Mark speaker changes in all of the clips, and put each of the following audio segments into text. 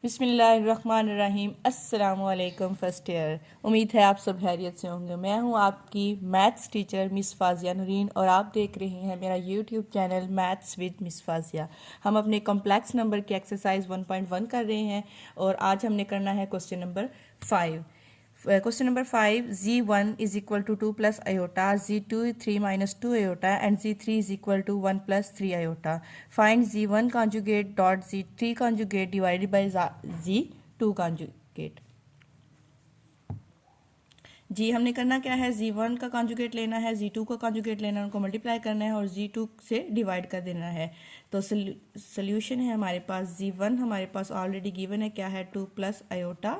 Speaker 1: बिस्मिल्लाहिर्रहमानिर्रहीम। अस्सलामुअलैकुम first year. उम्मीद है आप सब खैरियत से होंगे। मैं हूं आपकी maths teacher miss Fazia Noorin और आप देख रहे हैं मेरा YouTube channel maths with miss Fazia. हम अपने कॉम्प्लेक्स नंबर की एक्सरसाइज 1.1 कर रहे हैं और आज हमने करना है question number 5। Question number 5, z1 is equal to 2 plus iota, z2 is 3 minus 2 iota and z3 is equal to 1 plus 3 iota. Find z1 conjugate dot z3 conjugate divided by z2 conjugate. जी हमने करना क्या है, z1 का conjugate लेना है, z2 का conjugate लेना है, उनको मल्टीप्लाई करना है और z2 से डिवाइड कर देना है। तो सोल्यूशन है हमारे पास, z1 हमारे पास ऑलरेडी गिवन है, क्या है 2 प्लस आयोटा,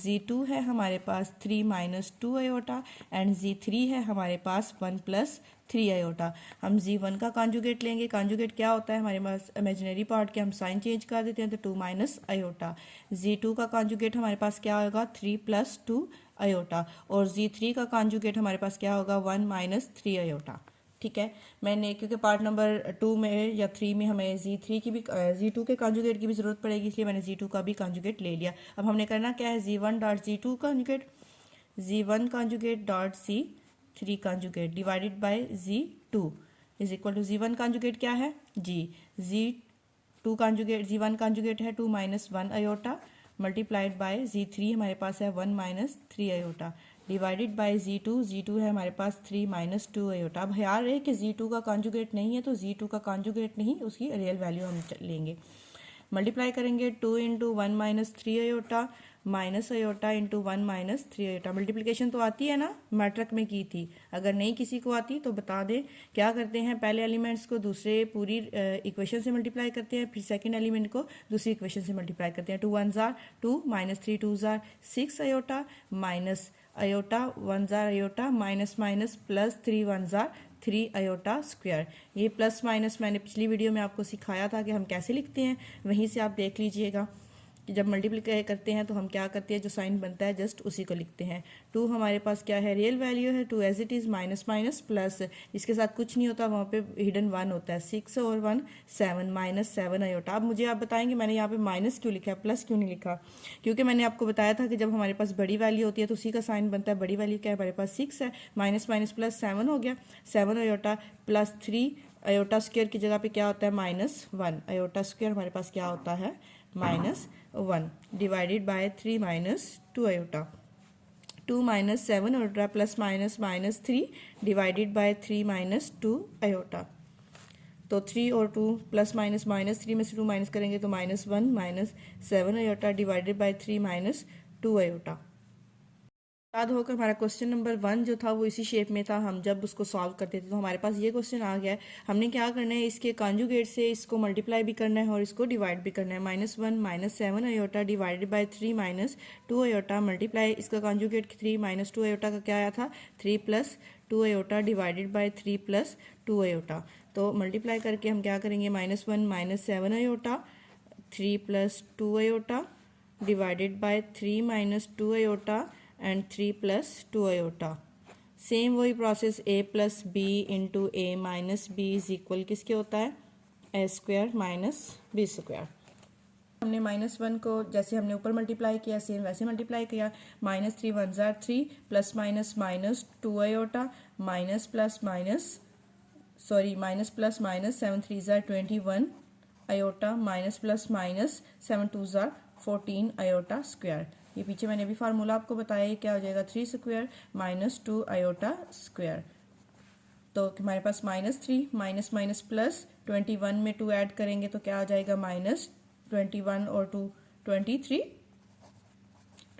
Speaker 1: z2 है हमारे पास 3 माइनस 2 आयोटा एंड z3 है हमारे पास 1 प्लस 3 आयोटा। हम z1 का कॉन्जुगेट लेंगे। कॉन्जुगेट क्या होता है हमारे पास, इमेजिनरी पार्ट के हम साइन चेंज कर देते हैं तो 2 माइनस आयोटा। z2 का कॉन्जुगेट हमारे पास क्या होगा 3 प्लस 2 आयोटा और z3 का कॉन्जुगेट हमारे पास क्या होगा 1 माइनस 3 आयोटा। ठीक है, मैंने क्योंकि पार्ट नंबर 2 में या 3 में हमें z3 की भी z2 के कॉन्जुगेट की भी ज़रूरत पड़ेगी, इसलिए मैंने z2 का भी कॉन्जुगेट ले लिया। अब हमने करना क्या है, z1 dot z2 conjugate, z1 conjugate dot z3 conjugate divided by z2 is equal to z1 conjugate क्या है जी, z2 कॉन्जुगेट, z1 कॉन्जुगेट है 2 minus 1 iota multiplied by z3 हमारे पास है 1 minus 3 iota divided by z2 है हमारे पास 3 minus 2 iota. अब ख्याल रहे कि z2 का कॉन्जुगेट नहीं है तो z2 का कॉन्जुगेट नहीं, उसकी रियल वैल्यू हम लेंगे। मल्टीप्लाई करेंगे 2 into 1 minus 3 iota minus iota into 1 minus 3 iota. Multiplication तो आती है ना, मैट्रिक में की थी, अगर नहीं किसी को आती तो बता दें। क्या करते हैं, पहले एलिमेंट्स को दूसरे पूरी इक्वेशन से मल्टीप्लाई करते हैं, फिर सेकंड एलिमेंट को दूसरी इक्वेशन से मल्टीप्लाई करते हैं। 2 1 jar 2 minus 3 2 jar 6 iota minus iota 1 jar iota minus minus plus 3 1 jar 3 iota square. ये प्लस माइनस मैंने पिछली वीडियो में आपको सिखाया था कि हम कैसे लिखते हैं, वहीं से आप देख लीजिएगा कि जब मल्टीप्लाई करते हैं तो हम क्या करते हैं, जो साइन बनता है जस्ट उसी को लिखते हैं। 2 हमारे पास क्या है, रियल वैल्यू है 2 as it is minus minus plus, जिसके साथ कुछ नहीं होता वहाँ पे हिडन 1 होता है, 6 और 1 7 माइनस 7 आयोटा। अब मुझे आप बताएंगे मैंने यहाँ पे माइनस क्यों लिखा है, प्लस क्यों नहीं लिखा, क्योंकि मैंने आपको बताया था कि जब हमारे पास बड़ी वैल्यू होती है तो उसी का साइन बनता है। बड़ी वैल्यू क्या है हमारे पास 6 है, माइनस माइनस प्लस 7 हो गया, 7 आयोटा प्लस 3 आयोटा स्क्वायर की जगह पे क्या होता है माइनस 1 आयोटा स्क्वायर हमारे पास क्या होता है minus 1 divided by 3 minus 2 iota. 2 minus 7 iota plus minus minus 3 divided by 3 minus 2 iota. तो 3 और 2 प्लस माइनस माइनस 3 में से 2 माइनस करेंगे तो minus 1 minus 7 iota divided by 3 minus 2 iota. याद होकर हमारा क्वेश्चन नंबर 1 जो था वो इसी शेप में था, हम जब उसको सॉल्व करते थे तो हमारे पास ये क्वेश्चन आ गया है। हमने क्या करना है, इसके कॉन्जुगेट से इसको मल्टीप्लाई भी करना है और इसको डिवाइड भी करना है। Minus 1 minus 7 iota divided by 3 minus 2 iota multiply, इसका कॉन्जुगेट 3 माइनस 2 आयोटा का क्या आया था 3 plus 2 iota divided by 3 plus 2 iota. तो मल्टीप्लाई करके हम क्या करेंगे, minus 1 minus 7 iota 3 plus 2 iota divided by 3 minus 2 iota and 3 plus 2 iota. Same वही process a plus B into A minus B is equal किसके होता है ए स्क्वायर माइनस बी स्क्वायर। हमने माइनस 1 को जैसे हमने ऊपर मल्टीप्लाई किया सेम वैसे मल्टीप्लाई किया। Minus 3 1 jar 3 plus minus minus 2 iota minus plus minus minus plus minus 7 3 jar 21 iota minus plus minus 7 2 jar 14 iota square. ये पीछे मैंने भी फार्मूला आपको बताया, ये क्या हो जाएगा 3 स्क्वायर माइनस 2 आयोटा स्क्वायर। तो हमारे पास माइनस 3 माइनस माइनस प्लस 21 में 2 ऐड करेंगे तो क्या आ जाएगा माइनस 21 और 2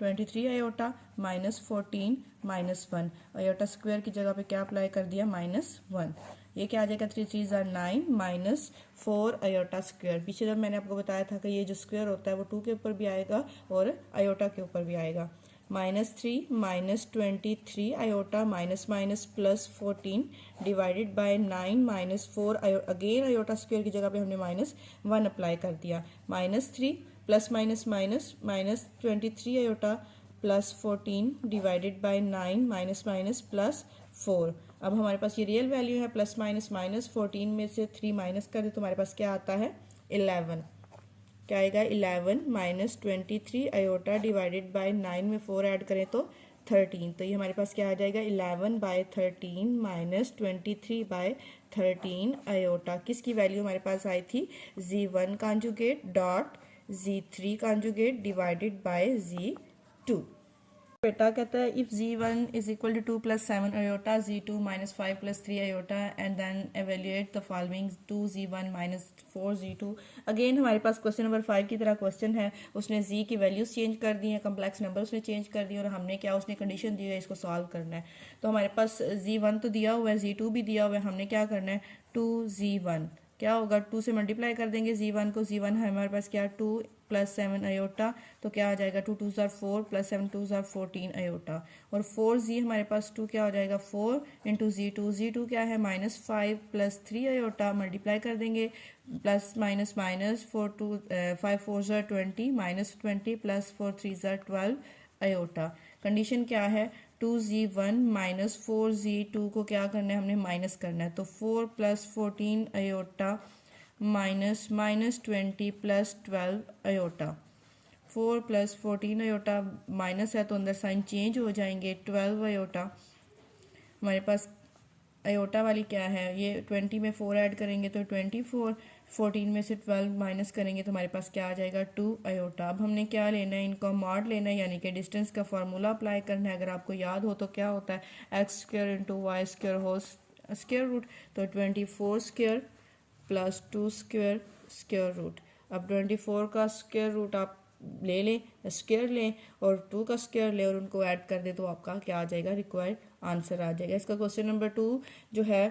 Speaker 1: 23 iota minus 14 minus 1 iota square की जगह पे क्या अप्लाई कर दिया माइनस 1। ये क्या आ जाएगा 3 3 जार 9 माइनस 4 आयोटा स्क्वायर। पीछे जब मैंने आपको बताया था कि ये जो स्क्वायर होता है वो 2 के ऊपर भी आएगा और आयोटा के ऊपर भी आएगा। Minus 3 minus 23 iota minus minus plus 14 divided by 9 minus 4 again iota square की जगह पे हमने माइनस 1 अप्लाई कर दिया। Minus 3 plus minus minus minus 23 iota plus 14 divided by 9 minus minus plus 4। अब हमारे पास ये रियल वैल्यू है, प्लस माइनस माइनस 14 में से 3 माइनस कर दे तो हमारे पास क्या आता है 11। क्या आएगा 11 माइनस 23 आयोटा डिवाइडेड बाय 9 में 4 ऐड करें तो 13। तो ये हमारे पास क्या आ जाएगा 11/13 माइनस 23/13 आयोटा। किसकी वैल्यू हमारे पास आई थी Z1 conjugate dot Z3 conjugate divided by Z2। बेटा कहता है if Z1 is equal to 2 plus 7 iota Z2 minus 5 plus 3 iota and then evaluate the following 2Z1 minus 4Z2। Again हमारे पास question number 5 की तरह क्वेश्चन है, उसने Z की वैल्यूज चेंज कर दी है, कम्प्लेक्स नंबर उसने चेंज कर दिया और हमने क्या उसने कंडीशन दी है इसको सॉल्व करना है। तो हमारे पास Z1 तो दिया हुआ है, Z2 भी दिया हुआ है, हमने क्या करना है 2Z1 क्या होगा 2 से मल्टीप्लाई कर देंगे Z1 को, Z1 है हमारे पास क्या 2 प्लस 7 आयोटा, तो क्या आ जाएगा 2 2 4 प्लस 7 2 14 आयोटा, और 4Z हमारे पास 2 क्या हो जाएगा 4 इंटू Z2 क्या है -5 प्लस 3 आयोटा, मल्टीप्लाई कर देंगे plus minus minus 5 4 20 minus 20 plus 4 3 12 iota. Condition क्या है 2Z1 माइनस 4Z2 को क्या करना है हमने माइनस करना है, तो 4 plus 14 iota minus minus 20 plus 12 iota. 4 plus 14 iota minus है तो अंदर साइन चेंज हो जाएंगे, 12 आयोटा हमारे पास आयोटा वाली क्या है ये 20 में 4 ऐड करेंगे तो 24, 14 में से 12 माइनस करेंगे तो हमारे पास क्या आ जाएगा 2 आयोटा। अब हमने क्या लेना है इनको मॉड लेना है, यानी कि डिस्टेंस का फार्मूला अप्लाई करना है। अगर आपको याद हो तो क्या होता है X square into Y square whole square root, तो 24 square plus 2 square square root. अब 24 का स्क्वायर रूट आप ले लें, स्क्वायर लें और 2 का स्क्वायर लें और उनको ऐड कर दें तो आपका क्या आ जाएगा रिक्वायर्ड आंसर आ जाएगा। इसका क्वेश्चन नंबर 2 जो है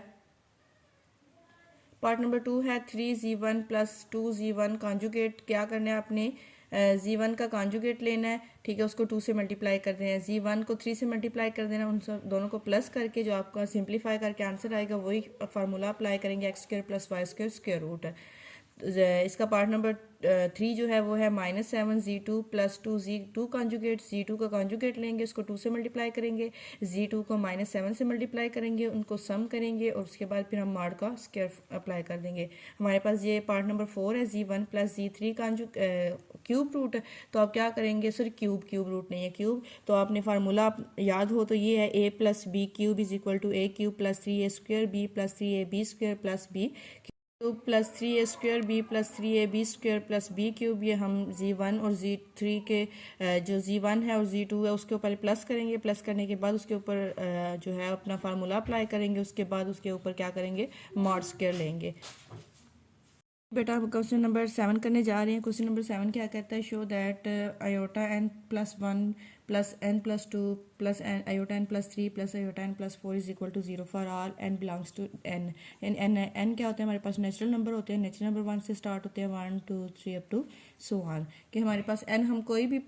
Speaker 1: पार्ट नंबर 2 है 3Z1 प्लस 2Z1 कॉन्जुगेट। क्या करना है आपने Z1 का कॉन्जुगेट लेना है, ठीक है, उसको 2 से मल्टीप्लाई कर देना है, Z1 को 3 से मल्टीप्लाई कर देना, उन सब दोनों को प्लस करके जो आपका सिंप्लीफाई करके आंसर आएगा वही फार्मूला अप्लाई करेंगे X square plus Y square square root है। इसका पार्ट नंबर 3 जो है वो है -7Z2 plus 2Z2 conjugate. Z2 का कॉन्जुगेट लेंगे, उसको 2 से मल्टीप्लाई करेंगे, Z2 को -7 से मल्टीप्लाई करेंगे, उनको सम करेंगे और उसके बाद फिर हम मॉड का स्क्वायर अप्लाई कर देंगे। हमारे पास ये पार्ट नंबर 4 है Z1 plus Z3 cube root. तो आप क्या करेंगे सर क्यूब रूट नहीं है क्यूब, तो आपने फार्मूला याद हो तो ये है a plus B cube is equal to a cube plus 3a square b plus 3ab square plus b cube plus 3a square b plus 3ab square plus b cube. ये हम Z1 और Z3 के जो Z1 है और Z2 है उसके ऊपर प्लस करेंगे, प्लस करने के बाद उसके ऊपर जो है अपना फार्मूला अप्लाई करेंगे, उसके बाद उसके ऊपर क्या करेंगे मॉड स्क्वायर लेंगे। बेटा हम क्वेश्चन नंबर 7 करने जा रहे हैं। क्वेश्चन नंबर 7 क्या कहता है show that iota n plus 1 plus n plus 2 plus iota n plus 3 plus iota n plus 4 is equal to 0 for all n belongs to n। n क्या होते हैं हमारे पास नेचुरल नंबर होते हैं, नेचुरल नंबर 1 से स्टार्ट होते हैं 1 2 3 up to so on. कि हमारे पास n हम कोई भी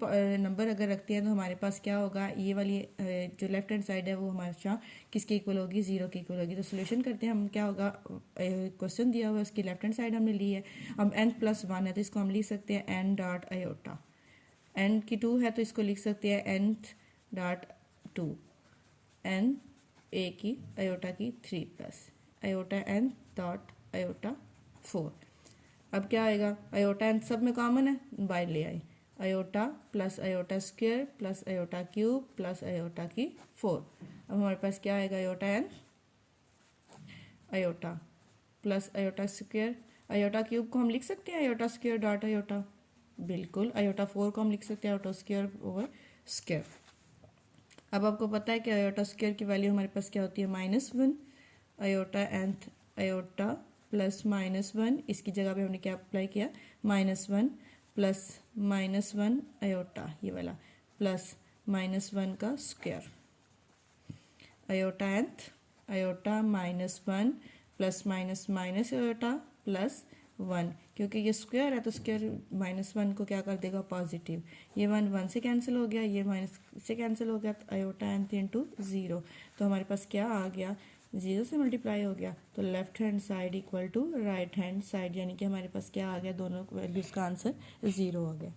Speaker 1: नंबर अगर रखते हैं तो हमारे पास क्या होगा ये वाली जो लेफ्ट हैंड साइड है वो हमारे किसके इक्वल होगी 0 के इक्वल होगी। तो सोल्यूशन करते हैं हम, क्या होगा क्वेश्चन दिया हुआ है उसकी लेफ्ट हैंड साइड हमने ली है, अब n प्लस 1 है तो इसको हम लिख सकते हैं n डॉट आयोटा, n की 2 है तो इसको लिख सकते हैं n डॉट 2, n a की आयोटा की 3 plus iota n dot iota 4। अब क्या आएगा आयोटा n सब में कॉमन है बाहर ले आए, iota plus iota square plus iota cube plus iota की 4। अब हमारे पास क्या आएगा iota n iota plus iota square, iota cube को हम लिख सकते हैं आयोटा स्क्वायर डॉट आयोटा, बिल्कुल। आयोटा 4 को हम लिख सकते हैं आयोटा स्क्वायर ओवर स्क्वायर। अब आपको पता है कि आयोटा स्क्वायर की वैल्यू हमारे पास क्या होती है -1, आयोटा nth आयोटा प्लस -1, इसकी जगह पे हमने क्या अप्लाई किया -1 प्लस -1 आयोटा ये वाला प्लस -1 का square, iota nth iota -1 plus minus minus iota plus 1, क्योंकि ये स्क्वायर है तो स्क्वायर -1 को क्या कर देगा पॉजिटिव, ये 1 से कैंसिल हो गया, ये माइनस से कैंसिल हो गया, तो आयोटा nth इंटू 0, तो हमारे पास क्या आ गया 0 से मल्टीप्लाई हो गया, तो left hand side equal to right hand side, यानी कि हमारे पास क्या आ गया दोनों वैल्यूज का आंसर 0 हो गया।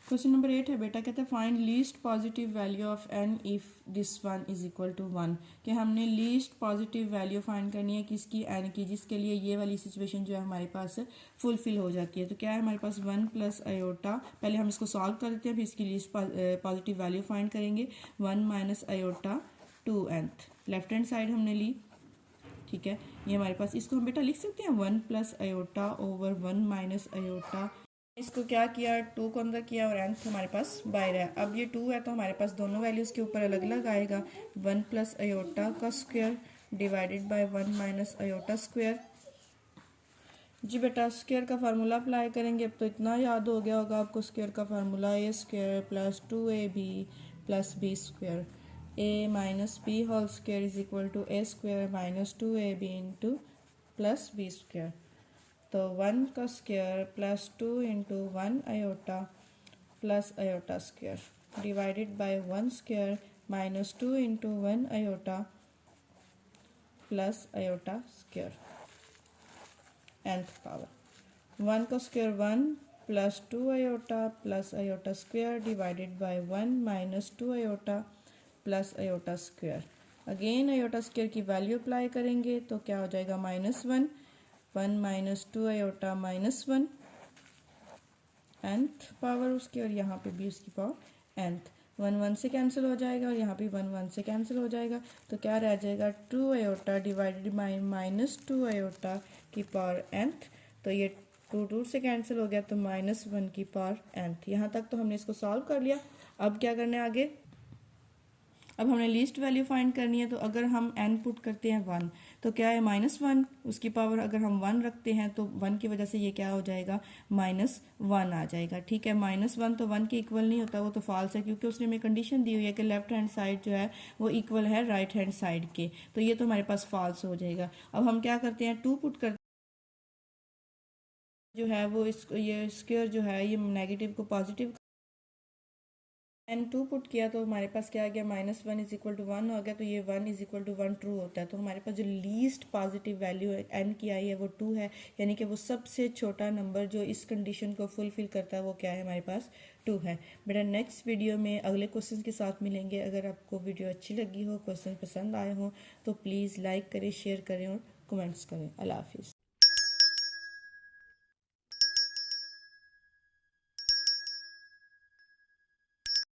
Speaker 1: क्वेश्चन नंबर 8 है बेटा, कहते हैं find least positive value of n if this one is equal to 1, कि हमने लीस्ट पॉजिटिव वैल्यू फाइंड करनी है किसकी, n की, जिसके लिए ये वाली सिचुएशन जो है हमारे पास फुलफिल हो जाती है। तो क्या है हमारे पास 1 प्लस आयोटा, पहले हम इसको सॉल्व कर देते हैं फिर इसकी लीस्ट पॉजिटिव वैल्यू फाइंड करेंगे। 1 minus iota 2nth, left hand side हमने ली, ठीक है। ये हमारे पास, इसको हम बेटा लिख सकते हैं 1 plus iota over 1 minus iota, इसको क्या किया, 2 को अंदर किया और nth हमारे पास बाहर है। अब ये 2 है तो हमारे पास दोनों वैल्यूज़ के ऊपर अलग अलग आएगा। 1 प्लस आयोटा का square divided by 1 minus iota square. जी बेटा स्क्वायर का फार्मूला अप्लाई करेंगे, अब तो इतना याद हो गया होगा आपको स्क्वायर का formula, A square plus 2ab plus B square, A minus B whole square is equal to A square minus 2ab into plus B square. तो 1 का square plus 2 into 1 iota plus iota square divided by 1 square minus 2 into 1 iota plus iota square nth power. 1 का square 1 plus 2 iota plus iota square divided by 1 minus 2 iota plus iota square. Again iota square की value apply करेंगे तो क्या हो जाएगा -1, 1 minus 2 iota minus 1 nth power उसकी, और यहाँ पे भी उसकी पावर nth। 1 1 से कैंसिल हो जाएगा और यहाँ पे 1 1 से कैंसिल हो जाएगा, तो क्या रह जाएगा 2 iota divided by minus 2 iota की पावर nth। तो ये 2 2 से कैंसिल हो गया तो -1 की पावर nth। यहाँ तक तो हमने इसको सॉल्व कर लिया। अब क्या करना है आगे, अब हमने लीस्ट वैल्यू फाइंड करनी है। तो अगर हम n पुट करते हैं 1 तो क्या है -1, उसकी पावर अगर हम 1 रखते हैं तो 1 की वजह से ये क्या हो जाएगा -1 आ जाएगा, ठीक है। -1 तो 1 के इक्वल नहीं होता, वो तो फॉल्स है क्योंकि उसने हमें कंडीशन दी हुई है कि लेफ्ट हैंड साइड जो है वो इक्वल है राइट हैंड साइड के, तो ये तो हमारे पास फॉल्स हो जाएगा। अब हम क्या करते हैं 2 पुट करते जो है वो ये स्क्वायर जो है ये नेगेटिव को पॉजिटिव एन 2 पुट किया तो हमारे पास क्या आ गया -1 इज इक्वल टू 1 हो गया, तो ये 1 इज इक्वल टू 1 ट्रू होता है। तो हमारे पास जो लीस्ट पॉजिटिव वैल्यू एन की आई है वो 2 है, यानी कि वो सबसे छोटा नंबर जो इस कंडीशन को फुलफिल करता है वो क्या है हमारे पास 2 है। बेटा नेक्स्ट वीडियो में अगले क्वेश्चन के साथ मिलेंगे। अगर आपको वीडियो अच्छी लगी हो, क्वेश्चन पसंद आए हो तो प्लीज़ लाइक करें, शेयर करें और कमेंट्स करें। अल्लाह हाफिज़।